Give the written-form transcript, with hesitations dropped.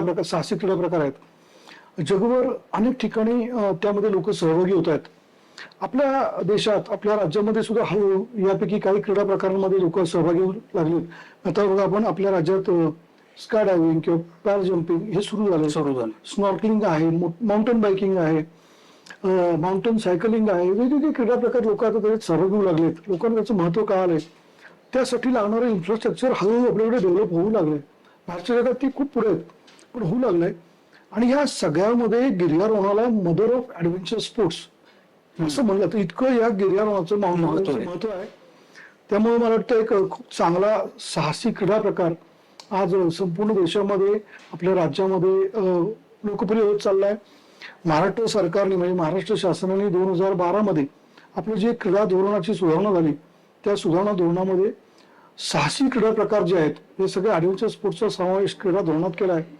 प्रकार साहसी क्रीडा प्रकार आहेत जगभर अनेक ठिकाणी त्यामध्ये लोक सहभागी होत आहेत. आपल्या देशात आपल्या राज्यामध्ये सुद्धा हळूहळू यापैकी काही क्रीडा प्रकारांमध्ये लोक सहभागी होऊ लागलेत. आता बघा आपण आपल्या राज्यात स्काय डायव्हिंग किंवा पॅरा जम्पिंग हे सुरू झालं. स्नॉर्कलिंग आहे, माउंटेन बायकिंग आहे, माउंटेन सायकलिंग आहे. वेगवेगळे क्रीडा प्रकार लोक आता त्याच्यात सहभागी होऊ लागलेत. लोकांना त्याचं महत्व कळालंय. त्यासाठी लागणारं इन्फ्रास्ट्रक्चर हळूहळू आपल्याकडे डेव्हलप होऊ लागलंय. भारतीय जगात ती खूप पुढे आहेत पण होऊ लागलंय. आणि या सगळ्यामध्ये गिर्यारोहणाला मदर ऑफ ऍडव्हेंचर स्पोर्ट्स असं म्हणलं तर इतकं या गिर्यारोहणाचं महत्व आहे. त्यामुळे मला वाटतं एक खूप चांगला साहसी क्रीडा प्रकार आज संपूर्ण देशामध्ये आपल्या राज्यामध्ये लोकप्रिय होत चाललाय. महाराष्ट्र सरकारने म्हणजे महाराष्ट्र शासनाने 2012 मध्ये आपलं जे क्रीडा धोरणाची सुधारणा झाली त्या सुधारणा धोरणामध्ये साहसी क्रीडा प्रकार जे आहेत हे सगळे ऍडव्हेंचर स्पोर्ट्सचा समावेश क्रीडा धोरणात केला आहे.